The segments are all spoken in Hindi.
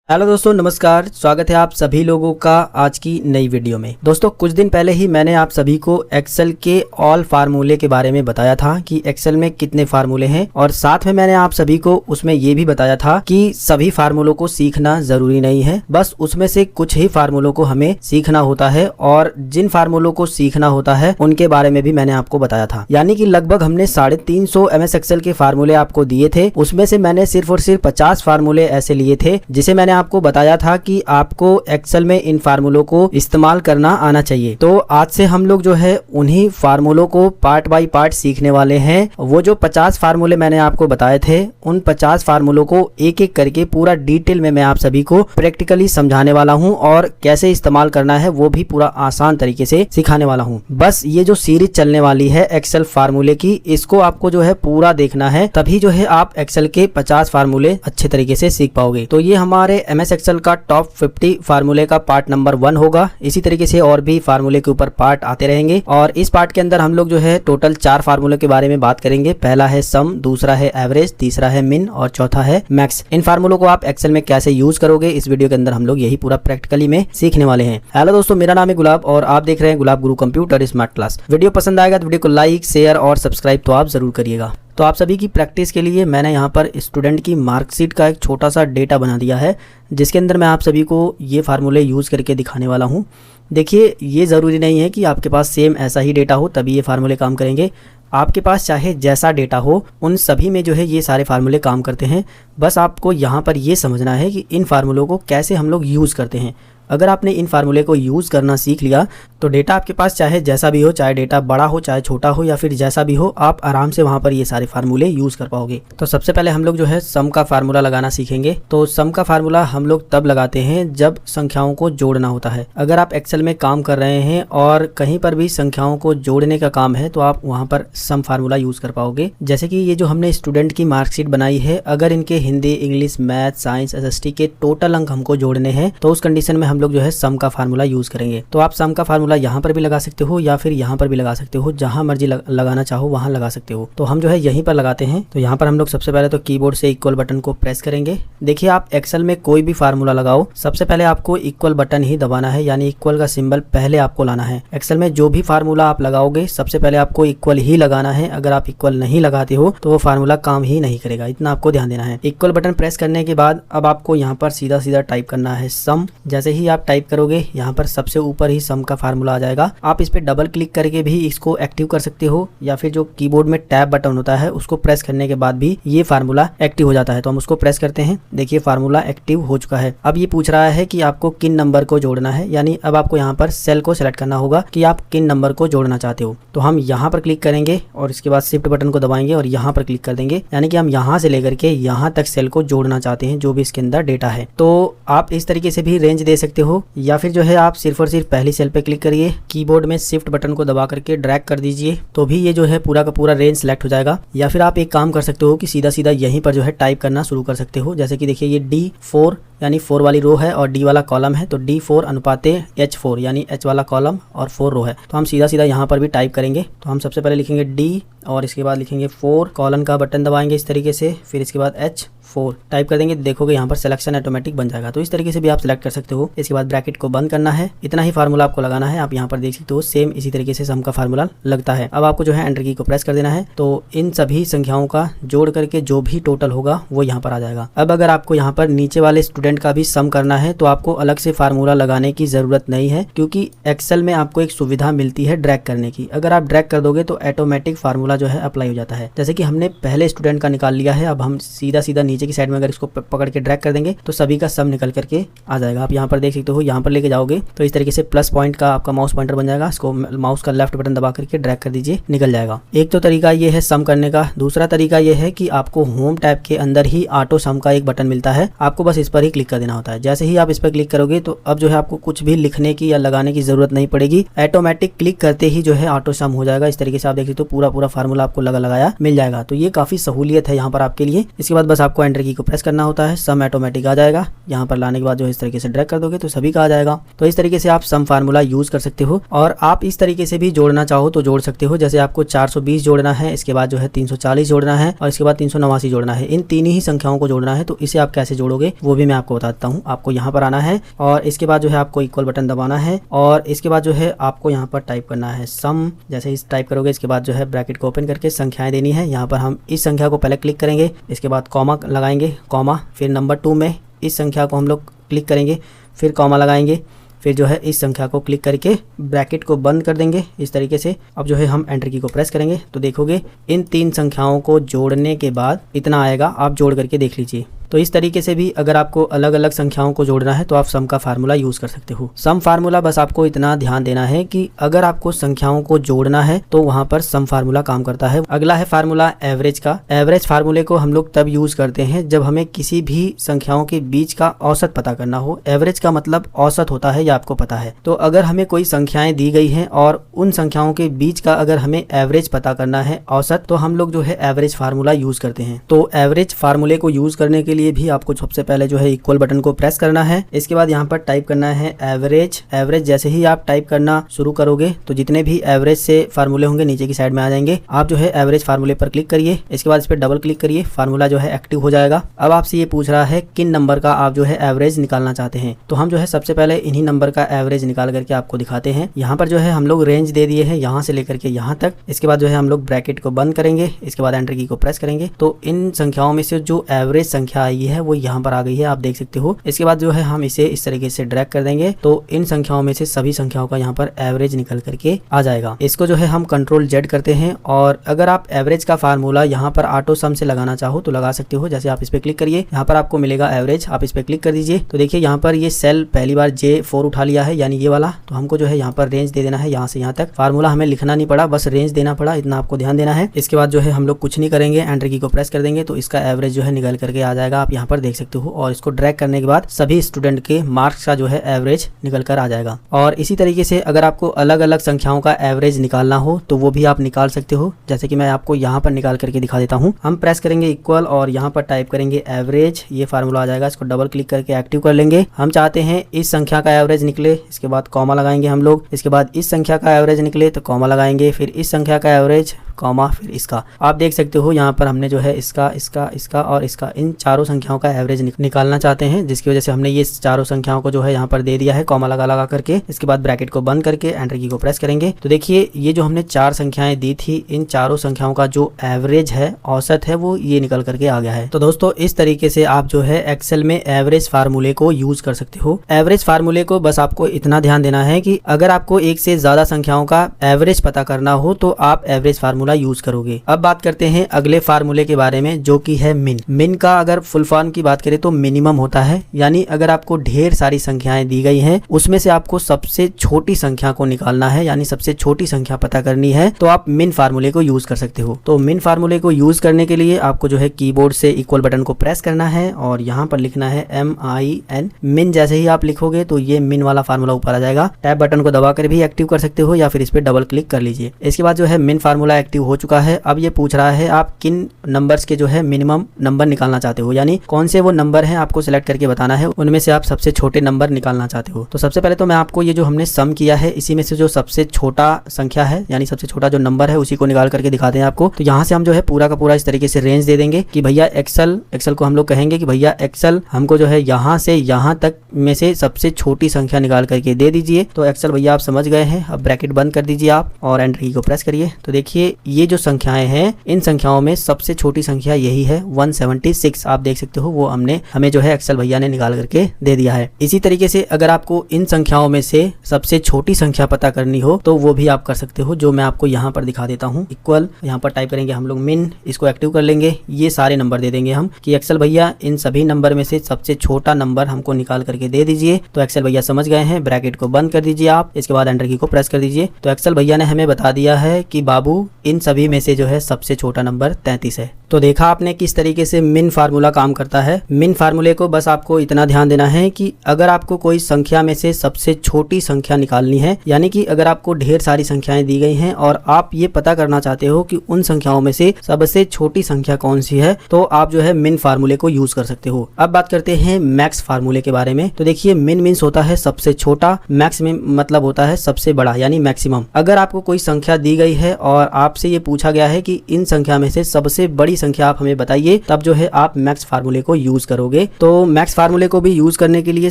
हेलो दोस्तों, नमस्कार। स्वागत है आप सभी लोगों का आज की नई वीडियो में। दोस्तों, कुछ दिन पहले ही मैंने आप सभी को एक्सेल के ऑल फार्मूले के बारे में बताया था कि एक्सेल में कितने फार्मूले हैं, और साथ में मैंने आप सभी को उसमें ये भी बताया था कि सभी फार्मूलों को सीखना जरूरी नहीं है, बस उसमें से कुछ ही फार्मूलों को हमें सीखना होता है, और जिन फार्मूलों को सीखना होता है उनके बारे में भी मैंने आपको बताया था। यानी कि लगभग हमने 350 MS एक्सेल के फार्मूले आपको दिए थे। उसमें से मैंने सिर्फ और सिर्फ 50 फार्मूले ऐसे लिए थे जिसे मैंने आपको बताया था कि आपको एक्सेल में इन फार्मूलों को इस्तेमाल करना आना चाहिए। तो आज से हम लोग जो है उन्हीं फार्मूलों को पार्ट बाय पार्ट सीखने वाले हैं। वो जो 50 फार्मूले मैंने आपको बताए थे, उन 50 फार्मूलों को एक एक करके पूरा डिटेल में मैं आप सभी को प्रैक्टिकली समझाने वाला हूं, और कैसे इस्तेमाल करना है वो भी पूरा आसान तरीके से सिखाने वाला हूं। बस ये जो सीरीज चलने वाली है एक्सेल फार्मूले की, इसको आपको जो है पूरा देखना है, तभी जो है आप एक्सेल के 50 फार्मूले अच्छे तरीके से सीख पाओगे। तो ये हमारे MS एक्सेल का टॉप 50 फार्मूले का पार्ट नंबर 1 होगा। इसी तरीके से और भी फार्मूले के ऊपर पार्ट आते रहेंगे, और इस पार्ट के अंदर हम लोग जो है टोटल 4 फार्मूले के बारे में बात करेंगे। पहला है सम, दूसरा है एवरेज, तीसरा है मिन, और चौथा है मैक्स। इन फार्मूलों को आप एक्सेल में कैसे यूज करोगे, इस वीडियो के अंदर हम लोग यही पूरा प्रैक्टिकली में सीखने वाले हैं। हेलो दोस्तों, मेरा नाम है गुलाब और आप देख रहे हैं गुलाब गुरु कंप्यूटर स्मार्ट क्लास। वीडियो पसंद आएगा तो वीडियो को लाइक, शेयर और सब्सक्राइब तो आप जरूर करिएगा। तो आप सभी की प्रैक्टिस के लिए मैंने यहाँ पर स्टूडेंट की मार्कशीट का एक छोटा सा डेटा बना दिया है, जिसके अंदर मैं आप सभी को ये फार्मूले यूज़ करके दिखाने वाला हूँ। देखिए, ये ज़रूरी नहीं है कि आपके पास सेम ऐसा ही डेटा हो तभी ये फार्मूले काम करेंगे। आपके पास चाहे जैसा डेटा हो, उन सभी में जो है ये सारे फार्मूले काम करते हैं। बस आपको यहाँ पर ये समझना है कि इन फार्मूलों को कैसे हम लोग यूज़ करते हैं। अगर आपने इन फार्मूले को यूज़ करना सीख लिया तो डेटा आपके पास चाहे जैसा भी हो, चाहे डेटा बड़ा हो चाहे छोटा हो या फिर जैसा भी हो, आप आराम से वहाँ पर ये सारे फार्मूले यूज़ कर पाओगे। तो सबसे पहले हम लोग जो है सम का फार्मूला लगाना सीखेंगे। तो सम का फार्मूला हम लोग तब लगाते हैं जब संख्याओं को जोड़ना होता है। अगर आप एक्सेल में काम कर रहे हैं और कहीं पर भी संख्याओं को जोड़ने का काम है तो आप वहाँ पर सम फार्मूला यूज़ कर पाओगे। जैसे कि ये जो हमने स्टूडेंट की मार्कशीट बनाई है, अगर इनके Hindi, English, math, science, SST के टोटल अंक हमको जोड़ने हैं तो उस कंडीशन में हम लोग जो है सम का फार्मूला यूज करेंगे। तो आप सम का फार्मूला यहाँ पर भी लगा सकते हो या फिर यहाँ पर भी लगा सकते हो, जहां मर्जी लगाना चाहो वहां लगा सकते हो। तो हम जो है यहीं पर लगाते हैं। तो यहाँ पर हम लोग सबसे पहले तो कीबोर्ड से इक्वल बटन को प्रेस करेंगे। देखिए, आप एक्सेल में कोई भी फार्मूला लगाओ, सबसे पहले आपको इक्वल बटन ही दबाना है, यानी इक्वल का सिंबल पहले आपको लाना है। एक्सेल में जो भी फार्मूला आप लगाओगे सबसे पहले आपको इक्वल ही लगाना है। अगर आप इक्वल नहीं लगाते हो तो वो फार्मूला काम ही नहीं करेगा, इतना आपको ध्यान देना है। इक्वल बटन प्रेस करने के बाद अब आपको यहाँ पर सीधा सीधा टाइप करना है सम। जैसे ही आप टाइप करोगे यहाँ पर सबसे ऊपर ही सम का फार्मूला आ जाएगा। आप इस पे डबल क्लिक करके भी इसको एक्टिव कर सकते हो, या फिर जो कीबोर्ड में टैब बटन होता है उसको प्रेस करने के बाद भी ये फार्मूला एक्टिव हो जाता है। तो हम उसको प्रेस करते हैं। देखिए, फार्मूला एक्टिव हो चुका है। अब ये पूछ रहा है कि आपको किन नंबर को जोड़ना है, यानी अब आपको यहाँ पर सेल को सिलेक्ट करना होगा कि आप किन नंबर को जोड़ना चाहते हो। तो हम यहाँ पर क्लिक करेंगे और इसके बाद शिफ्ट बटन को दबाएंगे और यहाँ पर क्लिक कर देंगे, यानी कि हम यहाँ से लेकर के यहाँ तक सेल को जोड़ना चाहते हैं जो भी इसके अंदर डेटा है। तो आप इस तरीके से भी रेंज दे सकते हो, या फिर जो है आप सिर्फ और सिर्फ पहली सेल पे क्लिक करिए, कीबोर्ड में शिफ्ट बटन को दबा करके ड्रैग कर दीजिए, तो भी ये जो है पूरा का पूरा रेंज सेलेक्ट हो जाएगा। या फिर आप एक काम कर सकते हो कि सीधा सीधा यहीं पर जो है टाइप करना शुरू कर सकते हो। जैसे कि देखिए, ये D4 यानी 4 वाली रो है और D वाला कॉलम है, तो D4 अनुपाते H4 यानी H वाला कॉलम और 4 रो है। तो हम सीधा सीधा यहाँ पर भी टाइप करेंगे। तो हम सबसे पहले लिखेंगे D और इसके बाद लिखेंगे 4, कॉलन का बटन दबाएंगे इस तरीके से, फिर इसके बाद H4 टाइप कर देंगे। देखोगे यहाँ पर सिलेक्शन ऑटोमेटिक बन जाएगा। तो इस तरीके से भी आप सिलेक्ट कर सकते हो। इसके बाद ब्रैकेट को बंद करना है। इतना ही फार्मूला आपको लगाना है। आप यहाँ पर देख सकते हो सेम इसी तरीके से सम का फार्मूला लगता है। अब आपको जो है एंटर की को प्रेस कर देना है। तो इन सभी संख्याओं का जोड़ करके जो भी टोटल होगा वो यहाँ पर आ जाएगा। अब अगर आपको यहाँ पर नीचे वाले स्टूडेंट का भी सम करना है तो आपको अलग से फार्मूला लगाने की जरूरत नहीं है, क्योंकि एक्सेल में आपको एक सुविधा मिलती है ड्रैग करने की। अगर आप ड्रैग कर दोगे तो ऑटोमेटिक फार्मूला जो है अप्लाई हो जाता है। जैसे कि हमने पहले स्टूडेंट का निकाल लिया है, अब हम सीधा सीधा नीचे की साइड में अगर इसको पकड़ के ड्रैग कर देंगे तो सभी का सम निकल करके आ जाएगा। आप यहाँ पर देख सकते हो, यहाँ पर लेके जाओगे तो इस तरीके से प्लस पॉइंट का आपका माउस पॉइंटर बन जाएगा। इसको माउस का लेफ्ट बटन दबा करके ड्रैग कर दीजिए, निकल जाएगा। एक तो तरीका ये है सम करने का। दूसरा तरीका ये है कि आपको होम टैब के अंदर ही ऑटो सम का एक बटन मिलता है, आपको बस इस पर ही क्लिक कर देना होता है। जैसे ही आप इस पर क्लिक करोगे तो अब जो है आपको कुछ भी लिखने की या लगाने की जरूरत नहीं पड़ेगी। ऑटोमेटिक क्लिक करते ही जो है ऑटो सम हो जाएगा। इस तरीके से आप देख सकते हो पूरा पूरा फार्मूला आपको लगाया मिल जाएगा। तो ये काफी सहूलियत है यहाँ पर आपके लिए। इसके बाद बस आपको आपको एंटर की को प्रेस करना होता है, सम ऑटोमेटिक आ जाएगा। यहाँ पर लाने के बाद जो है इस तरीके से ड्रैग कर दोगे तो सभी का आ जाएगा। तो इस तरीके से आप सम फार्मूला यूज कर सकते हो। और आप इस तरीके से भी जोड़ना चाहो तो जोड़ सकते हो। जैसे आपको 420 जोड़ना है, इसके बाद जो है 340 जोड़ना है और इसके बाद 389 जोड़ना है। इन तीन ही संख्याओं को जोड़ना है। तो इसे आप कैसे जोड़ोगे वो भी मैं आपको बताता हूँ। आपको यहाँ पर आना है और इसके बाद जो है आपको इक्वल बटन दबाना है और इसके बाद जो है आपको यहाँ पर टाइप करना है सम। जैसे इस टाइप करोगे इसके बाद जो है ब्रैकेट को ओपन करके संख्याएं देनी है। यहाँ पर हम इस संख्या को पहले क्लिक करेंगे, इसके बाद कॉमा लगाएंगे, कॉमा, फिर नंबर 2 में इस संख्या को हम लोग क्लिक करेंगे, फिर कॉमा लगाएंगे, फिर जो है इस संख्या को क्लिक करके ब्रैकेट को बंद कर देंगे इस तरीके से। अब जो है हम एंटर की को प्रेस करेंगे तो देखोगे इन 3 संख्याओं को जोड़ने के बाद इतना आएगा। आप जोड़ करके देख लीजिए। तो इस तरीके से भी अगर आपको अलग अलग संख्याओं को जोड़ना है तो आप सम का फार्मूला यूज कर सकते हो। सम फार्मूला बस आपको इतना ध्यान देना है कि अगर आपको संख्याओं को जोड़ना है तो वहां पर सम फार्मूला काम करता है। अगला है फार्मूला एवरेज का। एवरेज फार्मूले को हम लोग तब यूज करते हैं जब हमें किसी भी संख्याओं के बीच का औसत पता करना हो। एवरेज का मतलब औसत होता है, ये आपको पता है। तो अगर हमें कोई संख्याएं दी गई हैं और उन संख्याओं के बीच का अगर हमें एवरेज पता करना है, औसत, तो हम लोग जो है एवरेज फार्मूला यूज करते हैं। तो एवरेज फार्मूले को यूज करने के लिए भी आपको सबसे पहले जो है इक्वल बटन को प्रेस करना है। इसके बाद यहाँ पर टाइप करना है एवरेज। एवरेज जैसे ही आप टाइप करना शुरू करोगे तो जितने भी एवरेज से फार्मूले होंगे नीचे की साइड में आ जाएंगे। आप जो है एवरेज फार्मूले पर क्लिक करिए, इसके बाद इस पर डबल क्लिक करिए, फार्मूला जो है एक्टिव हो जाएगा। अब आपसे ये पूछ रहा है किन नंबर का आप जो है एवरेज निकालना चाहते हैं। तो हम जो है सबसे पहले इन्हीं नंबर का एवरेज निकाल करके आपको दिखाते हैं। यहाँ पर जो है हम लोग रेंज दे दिए हैं यहाँ से लेकर के यहाँ तक। इसके बाद जो है हम लोग ब्रैकेट को बंद करेंगे, इसके बाद एंटर की को प्रेस करेंगे तो इन संख्याओं में से जो एवरेज संख्या आई है वो यहाँ पर आ गई है, आप देख सकते हो। इसके बाद जो है हम इसे इस तरीके से ड्रैग कर देंगे तो इन संख्याओं में से सभी संख्याओं का यहाँ पर एवरेज निकल करके आ जाएगा। इसको जो है हम कंट्रोल जेड करते हैं और अगर आप एवरेज का फार्मूला यहाँ पर ऑटो सम से लगाना चाहो तो लगा सकते हो। जैसे आप इस पे क्लिक करिए, यहाँ पर आपको मिलेगा एवरेज, आप इस पे क्लिक कर दीजिए तो देखिए यहाँ पर ये सेल पहली बार J4 उठा लिया है, यानी ये वाला। तो हमको जो है यहाँ पर रेंज दे देना है, यहाँ से यहाँ तक। फार्मूला हमें लिखना नहीं पड़ा, बस रेंज देना पड़ा, इतना आपको ध्यान देना है। इसके बाद जो है हम लोग कुछ नहीं करेंगे, एंटर की को प्रेस कर देंगे तो इसका एवरेज जो है निकल करके आ जाएगा, आप यहाँ पर देख सकते हो। और इसको ड्रैग करने के बाद सभी स्टूडेंट के मार्क्स का जो है एवरेज निकल कर आ जाएगा। और इसी तरीके से अगर आपको अलग अलग संख्याओं का एवरेज निकालना हो तो वो भी आप निकाल सकते हो। जैसे कि मैं आपको यहाँ पर निकाल करके दिखा देता हूँ। हम प्रेस करेंगे इक्वल और यहाँ पर टाइप करेंगे एवरेज, ये फार्मूला आ जाएगा। इसको डबल क्लिक करके एक्टिव कर लेंगे। हम चाहते हैं इस संख्या का एवरेज निकले, इसके बाद कॉमा लगाएंगे हम लोग। इसके बाद इस संख्या का एवरेज निकले तो कॉमा लगाएंगे, फिर इस संख्या का एवरेज, कॉमा, फिर इसका। आप देख सकते हो यहाँ पर हमने जो है इसका, इसका, इसका और इसका, इन चारों संख्याओं का एवरेज निकालना चाहते हैं, जिसकी वजह से हमने ये चारों संख्याओं को जो है यहाँ पर दे दिया है कॉमा लगा करके। इसके बाद ब्रैकेट को बंद करके एंटर की को प्रेस करेंगे तो देखिए ये जो हमने 4 संख्याएं दी थी, इन चारों संख्याओं का जो एवरेज है, औसत है, वो ये निकल करके आ गया है। तो दोस्तों इस तरीके से आप जो है एक्सेल में एवरेज फार्मूले को यूज कर सकते हो। एवरेज फार्मूले को बस आपको इतना ध्यान देना है कि अगर आपको एक से ज्यादा संख्याओं का एवरेज पता करना हो तो आप एवरेज फार्मूला यूज करोगे। अब बात करते हैं अगले फार्मूले के बारे में, जो कि है मिन। मिन का अगर फुल फॉर्म की बात करें तो मिनिमम होता है, यानी अगर आपको ढेर सारी संख्याएं दी गई हैं उसमें से आपको सबसे छोटी संख्या को निकालना है, यानी सबसे छोटी संख्या पता करनी है, तो आप मिन फार्मूले को यूज कर सकते हो। तो मिन फार्मूले को यूज करने के लिए आपको जो है कीबोर्ड से इक्वल बटन को प्रेस करना है और यहाँ पर लिखना है MIN। मिन जैसे ही आप लिखोगे तो ये मिन वाला फार्मूला ऊपर आ जाएगा। टैब बटन को दबाकर भी एक्टिव कर सकते हो या फिर इस पे डबल क्लिक कर लीजिए। इसके बाद जो है मिन फार्मूला एक्टिव हो चुका है। अब ये पूछ रहा है आप किन नंबर्स के जो है मिनिमम नंबर निकालना चाहते हो, यानी कौन से वो नंबर हैं आपको सिलेक्ट करके बताना है, उनमें से आप सबसे छोटे नंबर निकालना चाहते हो। तो सबसे पहले तो मैं आपको ये जो हमने सम किया है इसी में से जो सबसे छोटा संख्या है, यानी सबसे छोटा जो नंबर है, उसी को निकाल करके दिखाते हैं आपको। तो यहाँ से हम जो है पूरा का पूरा इस तरीके से रेंज दे देंगे कि भैया एक्सेल को हम लोग कहेंगे कि भैया एक्सेल हमको जो है यहाँ से यहाँ तक में से सबसे छोटी संख्या निकाल करके दे दीजिए। तो एक्सेल भैया आप समझ गए हैं। अब ब्रैकेट बंद कर दीजिए आप और एंटर की को प्रेस करिए तो देखिए ये जो संख्याएं हैं, इन संख्याओं में सबसे छोटी संख्या यही है 176। आप देख सकते हो वो हमें जो है एक्सेल भैया ने निकाल करके दे दिया है। इसी तरीके से अगर आपको इन संख्याओं में से सबसे छोटी संख्या पता करनी हो तो वो भी आप कर सकते हो, जो मैं आपको यहाँ पर दिखा देता हूँ। इक्वल यहाँ पर टाइप करेंगे हम लोग मिन, इसको एक्टिव कर लेंगे। ये सारे नंबर दे देंगे हम कि एक्सेल भैया इन सभी नंबर में से सबसे छोटा नंबर हमको निकाल करके दे दीजिए। तो एक्सेल भैया समझ गए हैं। ब्रैकेट को बंद कर दीजिए आप, इसके बाद एंटर की को प्रेस कर दीजिए। तो एक्सेल भैया ने हमें बता दिया है कि बाबू इन सभी में से जो है सबसे छोटा नंबर 33 है। तो देखा आपने किस तरीके से मिन फार्मूला काम करता है। मिन फार्मूले को बस आपको इतना ध्यान देना है कि अगर आपको कोई संख्या में से सबसे छोटी संख्या निकालनी है, यानी कि अगर आपको ढेर सारी संख्याएं दी गई हैं और आप ये पता करना चाहते हो कि उन संख्याओं में से सबसे छोटी संख्या कौन सी है, तो आप जो है मिन फार्मूले को यूज कर सकते हो। अब बात करते हैं मैक्स फार्मूले के बारे में। तो देखिए, मिन मीन्स होता है सबसे छोटा, मैक्स मतलब होता है सबसे बड़ा यानी मैक्सिमम। अगर आपको कोई संख्या दी गई है और आपसे ये पूछा गया है कि इन संख्या में से सबसे बड़ी संख्या आप हमें बताइए, तब जो है आप मैक्स फार्मूले को यूज करोगे। तो मैक्स फार्मूले को भी यूज करने के लिए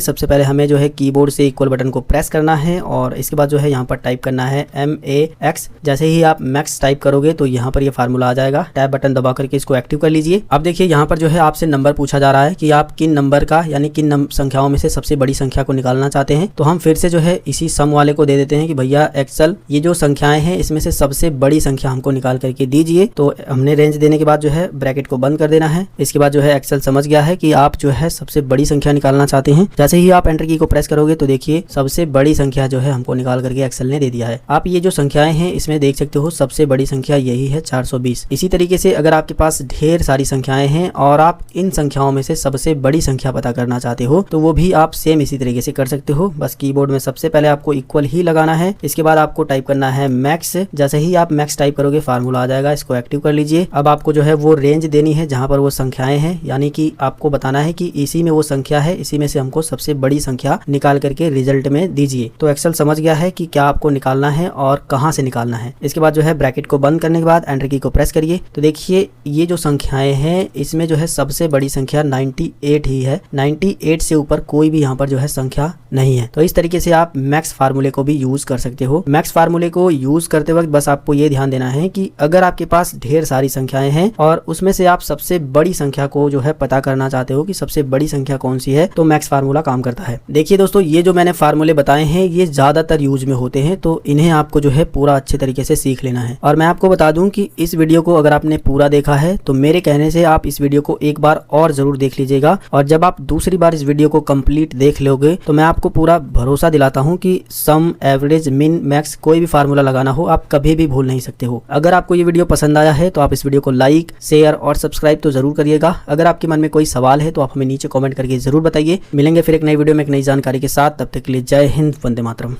सबसे पहले हमें जो है कीबोर्ड से इक्वल बटन को प्रेस करना है और इसके बाद जो है यहाँ पर टाइप करना है MAX। जैसे ही आप मैक्स टाइप करोगे तो यहाँ पर ये फार्मूला आ जाएगा। टैब बटन दबा करके इसको एक्टिव कर लीजिए। अब देखिए, यहाँ पर जो है आपसे नंबर पूछा जा रहा है कि आप किन नंबर का यानी किन संख्याओं में से सबसे बड़ी संख्या को निकालना चाहते हैं। तो हम फिर से जो है इसी सम वाले को दे देते हैं कि भैया एक्सेल ये जो संख्याएं हैं इसमें से सबसे बड़ी संख्या हमको निकाल करके दीजिए। तो हमने रेंज देने के बाद जो है ब्रैकेट को बंद कर देना है। इसके बाद जो है एक्सेल समझ गया है कि आप जो है सबसे बड़ी संख्या निकालना चाहते हैं। जैसे ही आप एंटर की को प्रेस करोगे तो देखिए सबसे बड़ी संख्या जो है हमको निकाल करके एक्सेल ने दे दिया है। आप ये जो संख्याएं हैं इसमें देख सकते हो सबसे बड़ी संख्या यही है 420। इसी तरीके से अगर आपके पास ढेर सारी संख्याएं हैं और आप इन संख्याओं में से सबसे बड़ी संख्या पता करना चाहते हो तो वो भी आप सेम इसी तरीके से कर सकते हो। बस कीबोर्ड में सबसे पहले आपको इक्वल ही लगाना है। इसके बाद आपको टाइप करना है मैक्स। जैसे ही आप मैक्स टाइप करोगे फार्मूला आ जाएगा, इसको एक्टिव कर लीजिए। अब आपको जो है वो रेंज देनी है जहां पर वो संख्याएं हैं, यानी कि आपको बताना है कि इसी में वो संख्या है, इसी में से हमको सबसे बड़ी संख्या निकाल करके रिजल्ट में दीजिए। तो एक्सेल समझ गया है कि क्या आपको निकालना है और कहां से निकालना है। इसके बाद जो है ब्रैकेट को बंद करने के बाद एंटर की को प्रेस करिए। तो देखिए ये जो संख्याएं हैं इसमें जो है सबसे बड़ी संख्या 98 ही है। 98 से ऊपर कोई भी यहाँ पर जो है संख्या नहीं है। तो इस तरीके से आप मैक्स फार्मूले को भी यूज कर सकते हो। मैक्स फार्मूले को यूज करते वक्त बस आपको ये ध्यान देना है कि अगर आपके पास ढेर सारी संख्याएं हैं और उसमें से आप सबसे बड़ी संख्या को जो है पता करना चाहते हो कि सबसे बड़ी संख्या कौन सी है, तो मैक्स फार्मूला काम करता है। देखिए दोस्तों, ये जो मैंने फार्मूले बताए हैं ये ज्यादातर यूज में होते हैं, तो इन्हें आपको जो है पूरा अच्छे तरीके से सीख लेना है। और मैं आपको बता दूं कि इस वीडियो को अगर आपने पूरा देखा है तो मेरे कहने से आप इस वीडियो को एक बार और जरूर देख लीजिएगा। और जब आप दूसरी बार इस वीडियो को कंप्लीट देख लोगे तो मैं आपको पूरा भरोसा दिलाता हूं कि सम, एवरेज, मिन, मैक्स कोई भी फार्मूला लगाना हो आप कभी भी भूल नहीं सकते हो। अगर आपको ये वीडियो पसंद आया है तो आप इस वीडियो को लाइक, शेयर और सब्सक्राइब तो जरूर करिएगा। अगर आपके मन में कोई सवाल है तो आप हमें नीचे कमेंट करके जरूर बताइए। मिलेंगे फिर एक नई वीडियो में एक नई जानकारी के साथ। तब तक के लिए जय हिंद, वंदे मातरम।